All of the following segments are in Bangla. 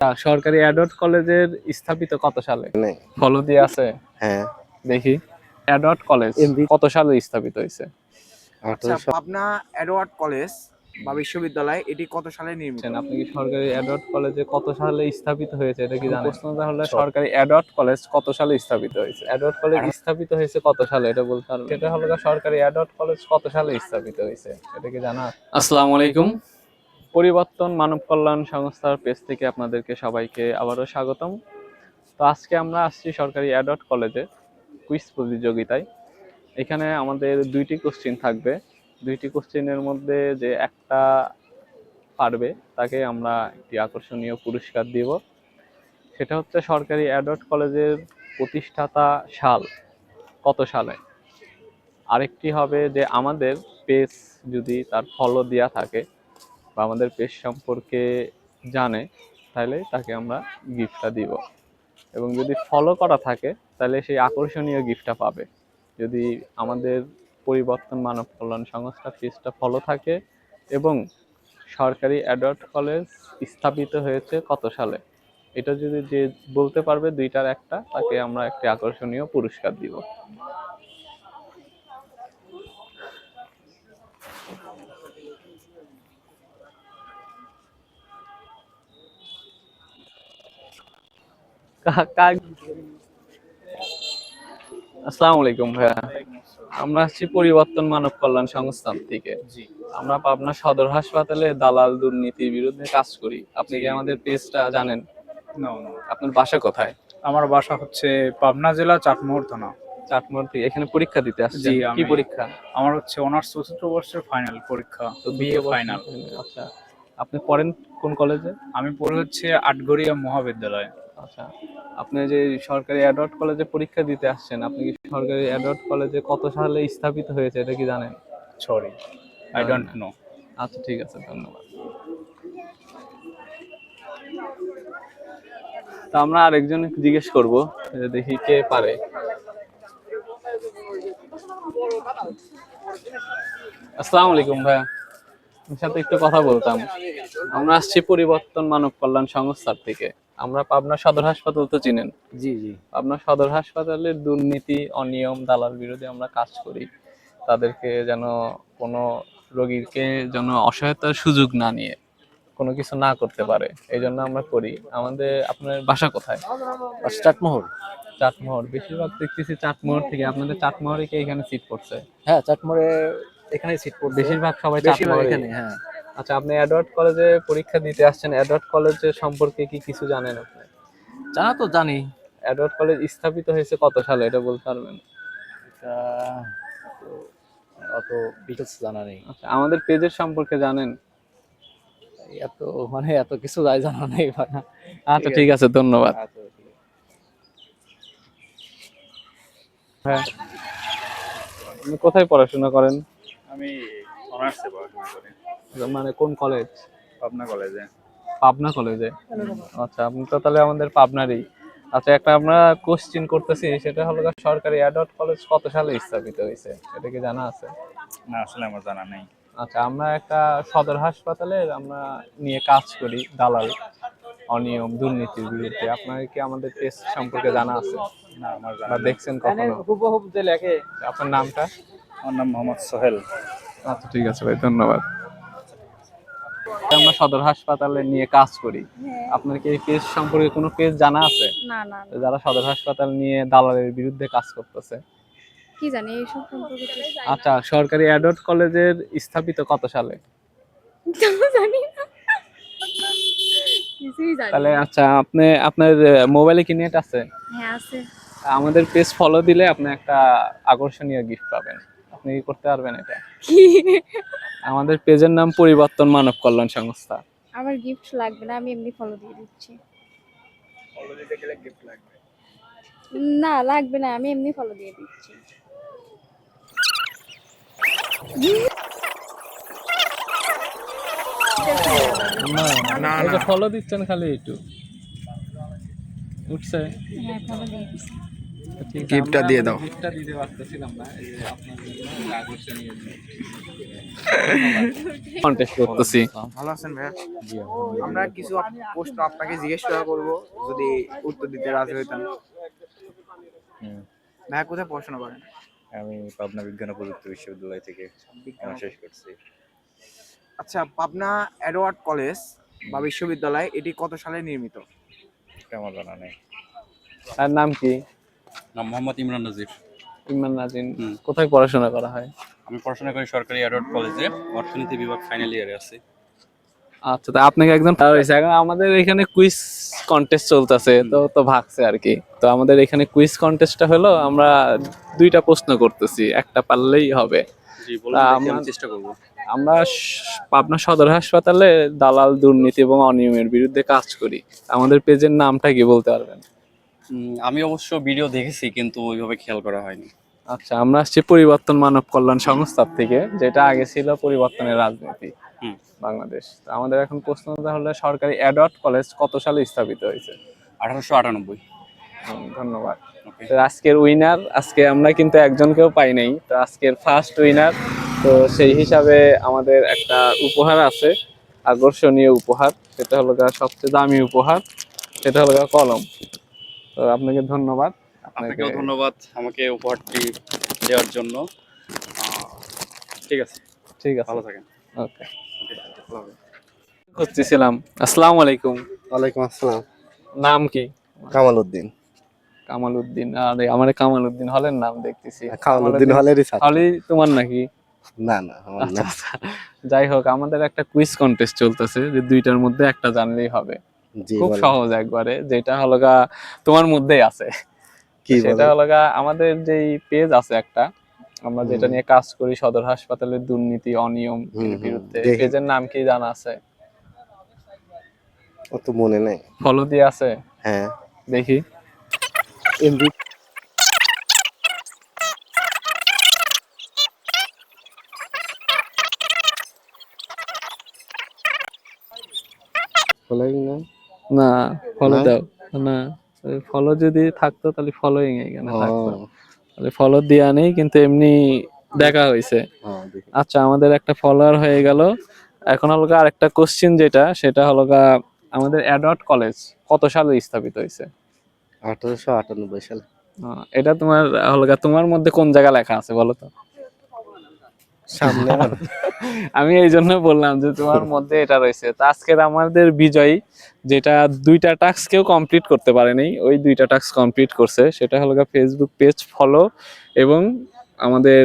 সরকারি অ্যাডট কলেজের স্থাপিত কত সালে? ফলো দিয়ে আছে? হ্যাঁ, দেখি। অ্যাডট কলেজ কত সালে স্থাপিত হয়েছে? আচ্ছা, পাবনা এডওয়ার্ড কলেজ বা বিশ্ববিদ্যালয় এটি কত সালে নির্মিত? আপনি কি সরকারি অ্যাডট কলেজে কত সালে স্থাপিত হয়েছে এটা কি জানেন? প্রশ্নটা হলো সরকারি অ্যাডট কলেজ কত সালে স্থাপিত হয়েছে? অ্যাডট কলেজ স্থাপিত হয়েছে কত সালে এটা বলতে পারবেন? সেটা হলো সরকারি অ্যাডট কলেজ কত সালে স্থাপিত হয়েছে এটা কি জানা? আসসালামু আলাইকুম। পরিবর্তন মানব কল্যাণ সংস্থার পেজ থেকে আপনাদেরকে সবাইকে আবারও স্বাগতম। তো আজকে আমরা আসছি সরকারি অ্যাডট কলেজে কুইজ প্রতিযোগিতায়। এখানে আমাদের দুইটি কোশ্চেন থাকবে। দুইটি কোশ্চেনের মধ্যে যে একটা পারবে তাকে আমরা একটি আকর্ষণীয় পুরস্কার দিব। সেটা হচ্ছে সরকারি অ্যাডট কলেজের প্রতিষ্ঠাতা সাল কত সালে। আরেকটি হবে যে আমাদের পেজ যদি তার ফলো দেওয়া থাকে বা আমাদের পেজ সম্পর্কে জানে তাহলে তাকে আমরা গিফটটা দিব, এবং যদি ফলো করা থাকে তাহলে সেই আকর্ষণীয় গিফটটা পাবে। যদি আমাদের পরিবর্তন মানব কল্যাণ সংস্থা পেজটা ফলো থাকে এবং সরকারি অ্যাডট কলেজ স্থাপিত হয়েছে কত সালে, এটা যদি যে বলতে পারবে দুইটার একটা, তাকে আমরা একটি আকর্ষণীয় পুরস্কার দিব। আসসালামু আলাইকুম ভাইয়া। আমরা আসছি পরিবর্তন মানব কল্যাণ সংস্থান থেকে। আমরা পাবনা সদর হাসপাতালে দালাল দুর্নীতির বিরুদ্ধে কাজ করি। আপনি কি আমাদের পেজটা জানেন? না। আপনার বাসা কোথায়? আমার বাসা হচ্ছে পাবনা জেলা চাটমোহর থানা। চাটমোহর থেকে এখানে পরীক্ষা দিতে আসছেন? জি, কি পরীক্ষা? আমার হচ্ছে অনার্স চতুর্থ বর্ষের ফাইনাল পরীক্ষা, বিএ ফাইনাল। আচ্ছা, আপনি পড়েন কোন কলেজে? আমি পড়ি হচ্ছে আটঘরিয়া মহাবিদ্যালয়। আচ্ছা, আপনি যে সরকারি অ্যাডট কলেজে পরীক্ষা দিতে আসছেন, আপনি কি সরকারি অ্যাডট কলেজে কত সালে স্থাপিত হয়েছে এটা কি জানেন? Sorry, I don't know. আচ্ছা, ঠিক আছে, ধন্যবাদ। তো আমরা আরেকজন জিজ্ঞেস করব, দেখি কে পারে। আসসালামু আলাইকুম ভাইয়া, আপনার সাথে একটু কথা বলতাম। আমরা আসছি পরিবর্তন মানব কল্যাণ সংস্থার থেকে। আমরা পাবনা সদর হাসপাতাল তো চিনেন? জি জি। পাবনা সদর হাসপাতালের দুর্নীতি অনিয়ম দালাল বিরোধী আমরা কাজ করি। তাদেরকে যেন কোনো রোগীকে যেন অসহায়তার সুযোগ না নিয়ে কোনো কিছু না করতে পারে, এই জন্য আমরা করি। আপনার বাসা কোথায়? চাটমোহর। চাটমোহর। বেশিরভাগ দেখতেছি চাটমোহর থেকে। আপনাদের চাটমোহরে কি এখানে সিট পড়ছে? হ্যাঁ, চাটমোহরে এখানে সিট পড়ছে। বেশিরভাগ সবাই বেশিরভাগ চাটমোহরে এখানে। হ্যাঁ। আচ্ছা, আপনি অ্যাডওয়ার্ড কলেজে পরীক্ষা দিতে আসছেন। অ্যাডওয়ার্ড কলেজের সম্পর্কে কি কিছু জানেন আপনি? জানা তো জানি। অ্যাডওয়ার্ড কলেজ স্থাপিত হয়েছে কত সালে এটা বলতে পারবেন? এটা অত ডিটেলস জানা নেই। আচ্ছা, আমাদের পেজের সম্পর্কে জানেন? এত কিছু জানা নেই। আচ্ছা, ঠিক আছে, ধন্যবাদ। হ্যাঁ, আপনি কোথায় পড়াশোনা করেন? আমি অনার্সে পড়াশোনা করি। মানে কোন কলেজ? পাবনা কলেজে। পাবনা কলেজে। আচ্ছা, আপনি তো তাহলে আমাদের পাবনারই। আচ্ছা, একটা আমরা কোশ্চেন করতেছি, সেটা হলো সরকারি অ্যাডট কলেজ কত সালে স্থাপিত হয়েছে এটা কি জানা আছে? না, আসলে আমার জানা নেই। আচ্ছা, আমরা একটা সদর হাসপাতালে আমরা নিয়ে কাজ করি দালাল অনিয়ম দুর্নীতির বিরুদ্ধে। আপনার কি আমাদের পেজ সম্পর্কে জানা আছে? না, আমার জানা বা নেই। দেখছেন কখনো? হুবহু যে লেখে। আপনার নামটা? আমার নাম মোহাম্মদ সোহেল। আচ্ছা, ঠিক আছে ভাই, ধন্যবাদ। আমরা সদর হাসপাতালে নিয়ে কাজ করি। আপনার কি এই পেজ সম্পর্কে কোনো পেজ জানা আছে? না না যারা সদর হাসপাতাল নিয়ে দালালের বিরুদ্ধে কাজ করতেছে? কি জানি এইসব সম্পর্কে তো আচ্ছা, সরকারি অ্যাডট কলেজের স্থাপিত কত সালে? জানি না, কিছুই জানি তাহলে না। আচ্ছা, আপনার মোবাইলে কি নেট আছে? হ্যাঁ আছে। আমাদের পেজ ফলো দিলে আপনি একটা আকর্ষণীয় গিফট পাবেন। আপনি কি করতে পারবেন এটা? কি? আমাদের পেজের নাম পরিবর্তন মানব কল্যাণ সংস্থা। আমার গিফট লাগবে না, আমি এমনি ফলো দিয়ে দিচ্ছি। ফলো দিতে গেলে গিফট লাগবে? না লাগবে না, আমি এমনি ফলো দিয়ে দিচ্ছি। না, এই যে ফলো দিচ্ছেন খালি একটু উঠছে। হ্যাঁ ফলো দিয়ে দিচ্ছি। ঠিক আছে, গিফটটা দিয়ে দাও। গিফটটা দিতে পারতেছিলাম না, এই যে আপনার জন্য আকর্ষণীয় কন্টেস্ট করতেছি। ভালো আছেন ভাইয়া? আমরা কিছু প্রশ্ন আপনাকে জিজ্ঞেস করা করবো, যদি উত্তর দিতে রাজি হইতেন। ভাইয়া কোথায় পড়াশোনা করেন? আমি পাবনা বিজ্ঞান ও প্রযুক্তি বিশ্ববিদ্যালয় থেকে শেষ করছি। আচ্ছা, পাবনা এডওয়ার্ড কলেজ বা বিশ্ববিদ্যালয় এটি কত সালে নির্মিত? আমার জানা নেই। তার নাম কি? নাম মোহাম্মদ ইমরান নাজির। ইমরান নাজির। কোথায় পড়াশোনা করা হয়? আমি পড়াশোনা করি সরকারি এডওয়ার্ড কলেজে, অর্থনীতি বিভাগ ফাইনাল ইয়ারে আছি। আচ্ছা, তা আপনাকে একজন পাওয়া হয়েছে। এখন আমাদের এখানে কুইজ কন্টেস্ট চলতেছে, তো ভাগছে আর কি। তো আমাদের এখানে কুইজ কন্টেস্টটা হলো, আমরা দুইটা প্রশ্ন করতেছি, একটা পারলেই হবে। জি বলুন, আমি চেষ্টা করব। আমরা পাবনা সদর হাসপাতালে দালাল, দুর্নীতি এবং অনিয়মের বিরুদ্ধে কাজ করি। আমাদের পেজের নামটা কি বলতে পারবেন? আমি অবশ্য ভিডিও দেখেছি, কিন্তু ওইভাবে খেয়াল করা হয়নি। আচ্ছা, আমরা আসছি পরিবর্তন মানব কল্যাণ সংস্থা থেকে, যেটা আগে ছিল পরিবর্তনের রাজনীতি বাংলাদেশ। তো আমাদের এখন প্রশ্নটা হলো, সরকারি এডওয়ার্ড কলেজ কত সালে স্থাপিত হয়েছে? 1898। ধন্যবাদ। তো আজকের উইনার, আজকে আমরা কিন্তু একজনকেও পাই নাই, তো আজকের ফার্স্ট উইনার। তো সেই হিসাবে আমাদের একটা উপহার আছে, আকর্ষণীয় উপহার। সেটা হলো সবচেয়ে দামি উপহার, সেটা হলো কলম। তো আপনাকে ধন্যবাদ। আপনাকেও ধন্যবাদ আমাকে উপহারটি দেওয়ার জন্য। ঠিক আছে, ঠিক আছে, ভালো থাকেন। ওকে। খুঁজতেছিলাম। আসসালামু আলাইকুম। ওয়ালাইকুম আসসালাম। নাম কি? কামাল উদ্দিন। কামাল উদ্দিন। আরে আমার কামাল উদ্দিন হলের নাম দেখতেছি। কামাল উদ্দিন হলেরই ছাত্র। হলি তোমার নাকি? না না, আমার না। আচ্ছা, যাই হোক, আমাদের একটা কুইজ কন্টেস্ট চলতেছে, যে দুইটার মধ্যে একটা জানলেই হবে। জি, খুব বলেন। সহজ একবারে, যেটা হলো তোমার মধ্যেই আছে। কি সেটা বলেন? হলো আমাদের যেই পেজ আছে একটা, আমরা যেটা নিয়ে কাজ করি, সদর হাসপাতালের দুর্নীতি, অনিয়ম বিরুদ্ধে, দেখি। পেজের নাম কি জানা আছে? অত মনে নেই। ফলো দিয়ে আছে? হ্যাঁ, দেখি। এমবি ফলোইং না? না, ফলো নাই? দাও না। ফলো যদি থাকতো তাহলে ফলোইং এখানে ও, থাকতো, তাহলে ফলো দেয়া নেই, কিন্তু এমনি দেখা হয়েছে। দেখি। আচ্ছা, আমাদের একটা ফলোয়ার হয়ে গেল। এখন হলো আরেকটা কোশ্চেন, সেটা হলো আমাদের এডওয়ার্ড কলেজ কত সালে স্থাপিত হয়েছে? 1898 সালে। এটা তোমার হলো তোমার মধ্যে কোন জায়গা লেখা আছে বলো তো? সামনে। আমি এই জন্য বললাম যে তোমার মধ্যে এটা রয়েছে। তো আজকের আমাদের বিজয়ী, যেটা দুইটা টাস্ক কেউ কমপ্লিট করতে পারেনি, ওই দুইটা টাস্ক কমপ্লিট করছে, সেটা হলো ফেসবুক পেজ ফলো এবং আমাদের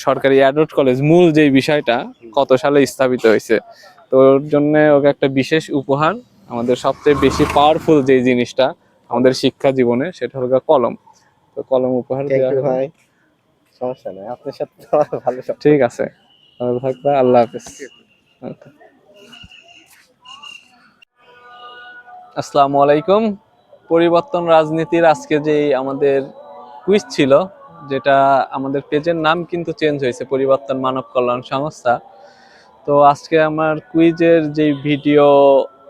সরকারি এডওয়ার্ড কলেজ মূল যে বিষয়টা কত সালে স্থাপিত হয়েছে। তো ওর জন্য ওকে একটা বিশেষ উপহার, আমাদের সবচেয়ে বেশি পাওয়ারফুল যে জিনিসটা আমাদের শিক্ষা জীবনে, সেটা হলো কলম। তো কলম উপহার দেওয়া হলো। ভাই সমস্যা নাই, আপনার সাথে তো আমার ভালো সম্পর্ক। ঠিক আছে, ভালো থাকবা, আল্লাহ হাফেজ। Okay. আসসালামু আলাইকুম। পরিবর্তন রাজনীতির আজকে যে আমাদের কুইজ ছিল, যেটা আমাদের পেজের নাম কিন্তু চেঞ্জ হয়েছে, পরিবর্তন মানব কল্যাণ সংস্থা। তো আজকে আমার কুইজের যে ভিডিও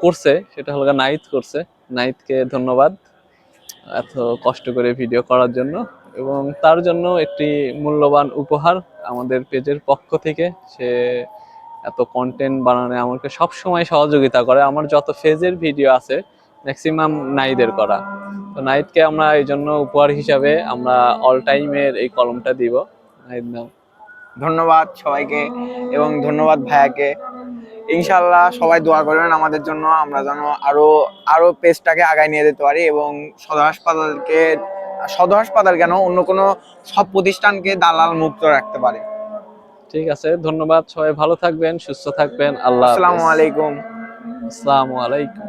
করছে, সেটা হলো নাহিদ করছে। নাহিদকে ধন্যবাদ এত কষ্ট করে ভিডিও করার জন্য, এবং তার জন্য একটি মূল্যবান উপহার আমাদের পেজের পক্ষ থেকে। সে এত কন্টেন্ট বানানো আমাকে সব সময় সহযোগিতা করে। আমার যত পেজের ভিডিও আছে ম্যাক্সিমাম নাহিদের করা। তো নাহিদকে আমরা এই জন্য উপহার হিসাবে আমরা অল টাইমের এই কলমটা দিব। নাহিদ নাও। ধন্যবাদ সবাইকে, এবং ধন্যবাদ ভাইয়াকে। ইনশাল্লাহ সবাই দোয়া করবেন আমাদের জন্য, আমরা যেন আরো পেজটাকে আগায় নিয়ে যেতে পারি, এবং সদর হাসপাতাল কেন, অন্য কোনো সব প্রতিষ্ঠানকে দালাল মুক্ত রাখতে পারি। ঠিক আছে, ধন্যবাদ। সবাই ভালো থাকবেন, সুস্থ থাকবেন। আল্লাহ হাফেজ। আসসালামু আলাইকুম। আসসালামু আলাইকুম।